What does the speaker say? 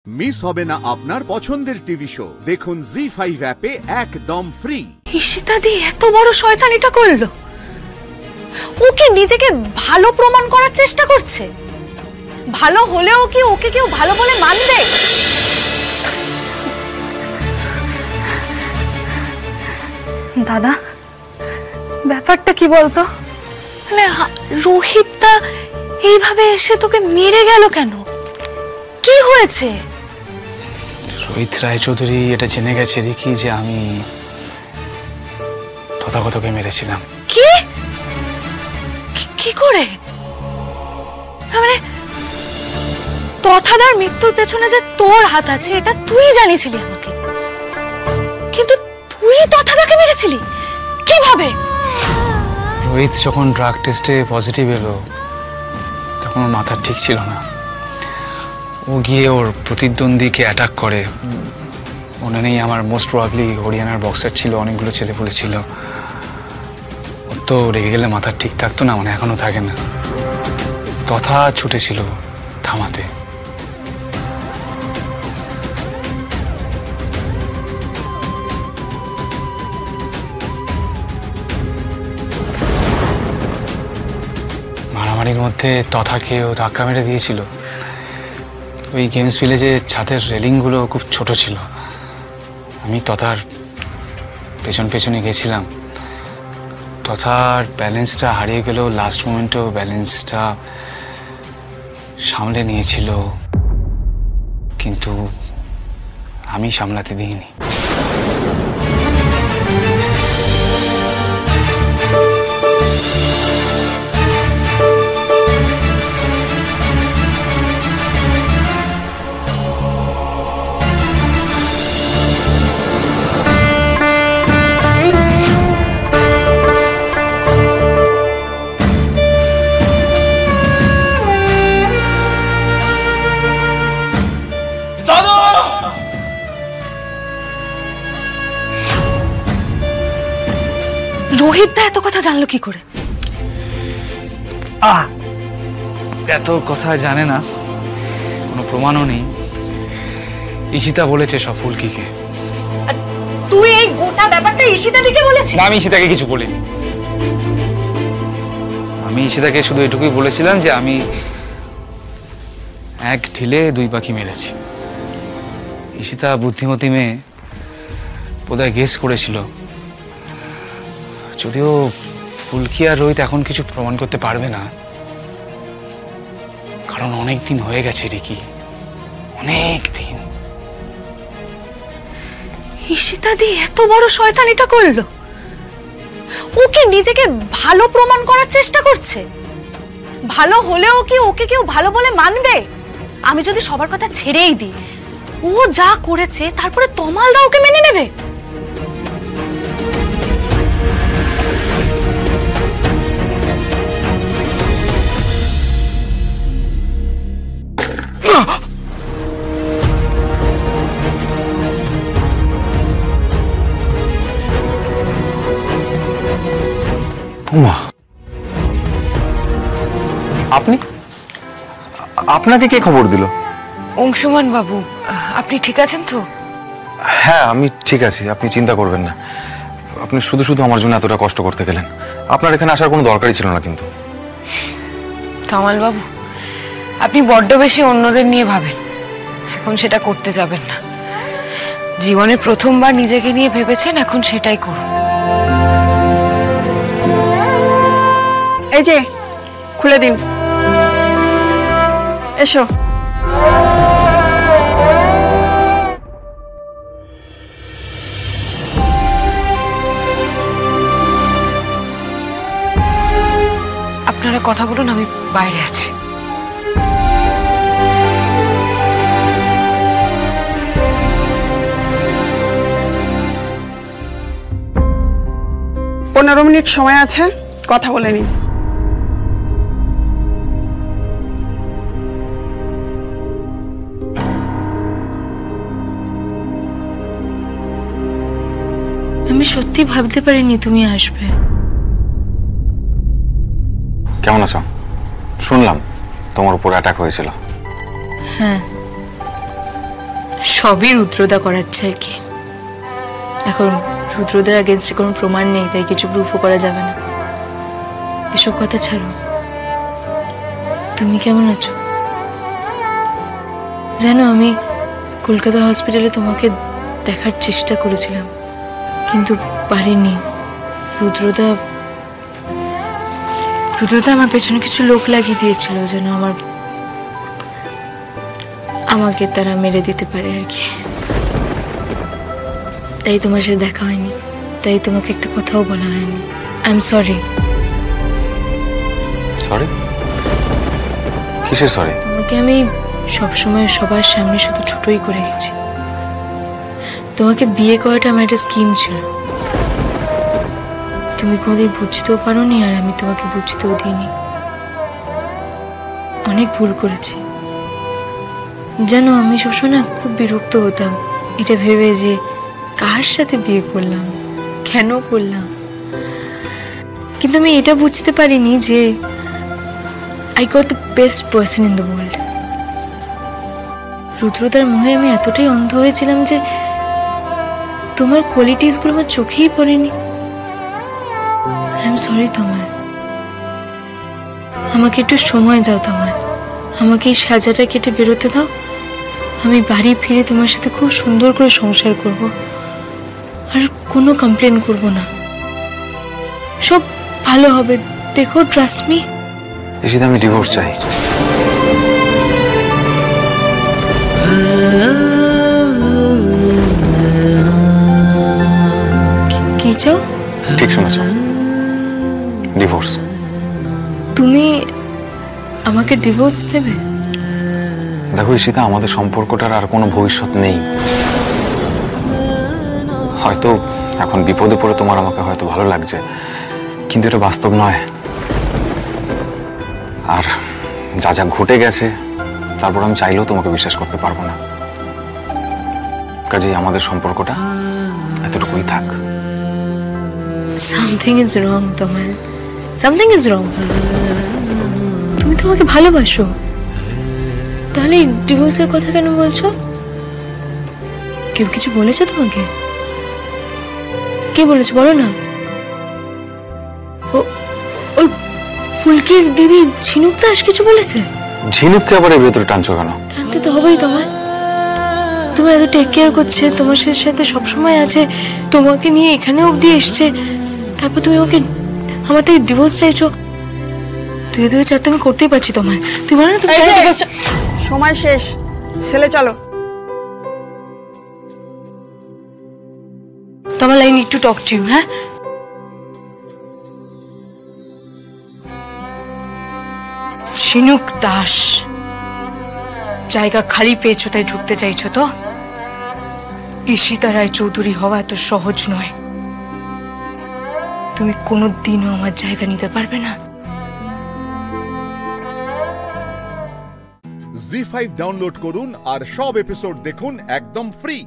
Miss হবে না আপনার পছন্দের টিভি শো। দেখুন জি5 অ্যাপে একদম ফ্রি। ঈশিতা দি এত বড় শয়তানিটা করলো, ওকে নিজেকে ভালো প্রমাণ করার চেষ্টা করছে। ভালো হলেও কি ওকে কেউ ভালো বলে মানবে? দাদা, ব্যাপারটা কি বলতো? মানে রোহিতটা এইভাবে এসে তোকে মেরে গেল কেন? কি হয়েছে? রোহিত রায়চৌধুরী এটা জেনে গেছে রিকি যে আমি তথাগতকে মেরেছিলাম। কি কি করে? মানে তথাদার মৃত্যুর পেছনে যে তোর হাত আছে এটা তুই জানিছিলি আমাকে, কিন্তু তুই তথাদাকে মেরেছিলি কিভাবে? রোহিত যখন ড্রাগ টেস্টে পজিটিভ এলো তখন ওর মাথা ঠিক ছিল না। ও গিয়ে ওর প্রতিদ্বন্দ্বীকে অ্যাটাক করে। মনে নেই আমার, মোস্ট প্রবাবলি হরিয়ানার বক্সার ছিল, অনেকগুলো ছেলেপুলে ছিল। ওর তো রেগে গেলে মাথা ঠিক থাকতো না, মানে এখনো থাকে না। তথা ছুটেছিল থামাতে। মারামারির মধ্যে তথাকেও ধাক্কা মেরে দিয়েছিল। ওই গেমস ভিলেজে ছাদের রেলিংগুলো খুব ছোট ছিল। আমি তথার পেছন পেছনে গেছিলাম। তথার ব্যালেন্সটা হারিয়ে গেলেও লাস্ট মোমেন্টেও ব্যালেন্সটা সামলে নিয়েছিল, কিন্তু আমি সামলাতে দিইনি। রোহিত দা এত কথা জানলো কি করে? এত কথা জানে না, কোনো প্রমাণও নেই। ঈশিতা বলেছে সব ফুলকিকে। তুই এই গোটা ব্যাপারটা ঈশিতা দিকে বলেছিস? না, আমি ঈশিতাকে কিছু বলিনি। আমি ঈশিতাকে শুধু এটুকুই বলেছিলাম যে আমি এক ঢিলে দুই পাখি মেরেছি। ঈশিতা বুদ্ধিমতী মেয়ে, বোধহয় গেস করেছিল। যদিও ফুলকি আর রোহিত এখন কিছু প্রমাণ করতে পারবে না, কারণ অনেক দিন হয়ে গেছে রিকি, অনেক দিন। ঈশিতা দি এত বড় শয়তানিটা করলো, ওকে নিজেকে ভালো প্রমাণ করার চেষ্টা করছে। ভালো হলেও কি ওকে কেউ ভালো বলে মানবে? আমি যদি সবার কথা ছেড়েই দিই, ও যা করেছে তারপরে তমালদা ওকে মেনে নেবে? আপনি, আপনাকে কে খবর দিল? অংশুমান বাবু, আপনি ঠিক আছেন তো? হ্যাঁ, আমি ঠিক আছি, আপনি চিন্তা করবেন না। আপনি শুধু শুধু আমার জন্য এতটা কষ্ট করতে গেলেন। আপনার এখানে আসার কোনো দরকারই ছিল না। কিন্তু কামাল বাবু, আপনি বড্ড বেশি অন্যদের নিয়ে ভাবেন। এখন সেটা করতে যাবেন না। জীবনে প্রথমবার নিজেকে নিয়ে ভেবেছেন, এখন সেটাই করুন। এই যে খুলে দিন, এসো। আপনারা কথা বলুন, আমি বাইরে আছি। পনেরো মিনিট সময় আছে, কথা বলে নিন। আমি সত্যি ভাবতে পারিনি তুমি আসবে। কেমন আছো? শুনলাম তোমার উপর অ্যাটাক হয়েছিল। হ্যাঁ, সবই রুদ্রদা করাচ্ছে আর কি। এখন রুদ্রদার আগেনস্টে কোনো প্রমাণ নেই, তাই কিছু প্রুফও করা যাবে না। এসব কথা ছাড়ো, তুমি কেমন আছো? জানো, আমি কলকাতা হসপিটালে তোমাকে দেখার চেষ্টা করেছিলাম, কিন্তু পারিনি। রুদ্রদা আমার পেছনে কিছু লোক লাগিয়ে দিয়েছিল যেন আমাকে তারা মেরে দিতে পারে আর কি। তাই তোমার সাথে দেখা হয়নি, তাই তোমাকে একটা কথাও বলা হয়নি। I am sorry. সরি? কিসের সরি? তোমাকে আমি সবসময় সবার সামনে শুধু ছোটই করে গেছি। তোমাকে বিয়ে করাটা আমার একটা স্কিম ছিল, তুমি কোনোদিন বুঝতেও পারোনি, আর আমি তোমাকে বুঝতেও দিইনি। অনেক ভুল করেছি জানো। আমি সবসময় না খুব বিরক্ত হতাম এটা ভেবে যে কার সাথে বিয়ে করলাম, কেন করলাম। কিন্তু আমি এটা বুঝতে পারিনি যে I got the best person in the world. রুদ্রতার মোহে আমি এতটাই অন্ধ হয়েছিলাম যে তোমার কোয়ালিটিসগুলো আমার চোখেই পড়েনি। আই এম সরি তোমায়। আমাকে একটু সময় দাও তোমায়, আমাকে এই সাজাটা কেটে বেরোতে দাও। আমি বাড়ি ফিরে তোমার সাথে খুব সুন্দর করে সংসার করব, আর কোনো কমপ্লেন করব না। সব ভালো হবে, দেখো, ট্রাস্ট মি। ঈশিতা, আমি ডিভোর্স চাই। কি চাও? ঠিক শুনেছ, ডিভোর্স। তুমি আমাকে ডিভোর্স দেবে? দেখো ঈশিতা, আমাদের সম্পর্কটার আর কোনো ভবিষ্যৎ নেই। হয়তো এখন বিপদে পড়ে তোমার আমাকে হয়তো ভালো লাগছে, কিন্তু এটা বাস্তব নয়। আর যা যা ঘটে গেছে তারপর আমি চাইলেও তোমাকে বিশ্বাস করতে পারবো না। কাজেই আমাদের সম্পর্কটা এতটুকুই থাক। সামথিং ইজ রং তোমার, সামথিং ইজ রং। তুমি তোমাকে ভালোবাসো, তাহলে ডিভোর্সের কথা কেন বলছো? কেউ কিছু বলেছে তোমাকে? কে বলেছে বলো না? ওই ফুলকির দিদি ঝিনুক দাস কিছু বলেছে? ঝিনুককে আবার এর ভেতরে টানছো কেন? টানতে তো হবেই তোমার। তোমার এত টেক কেয়ার করছে, তোমার সাথে সবসময় আছে, তোমাকে নিয়ে এখানে অবধি এসছে, তারপর তুমি আমার থেকে ডিভোর্স চাইছো। দুই দুই চারটে আমি করতেই পারছি তোমার। তুমি বলো না তুমি সময় শেষ, ছেলে চলো। তোমার লাইন একটু টক টু ইউ। হ্যাঁ, ঝিনুক দাস, জায়গা খালি পেয়েছো তাই ঢুকতে চাইছো তো? ঈশিতা রায় চৌধুরী হওয়া এত সহজ নয়। তুমি কোনোদিনও আমার জায়গা নিতে পারবে না। জি5 ডাউনলোড করুন আর সব এপিসোড দেখুন একদম ফ্রি।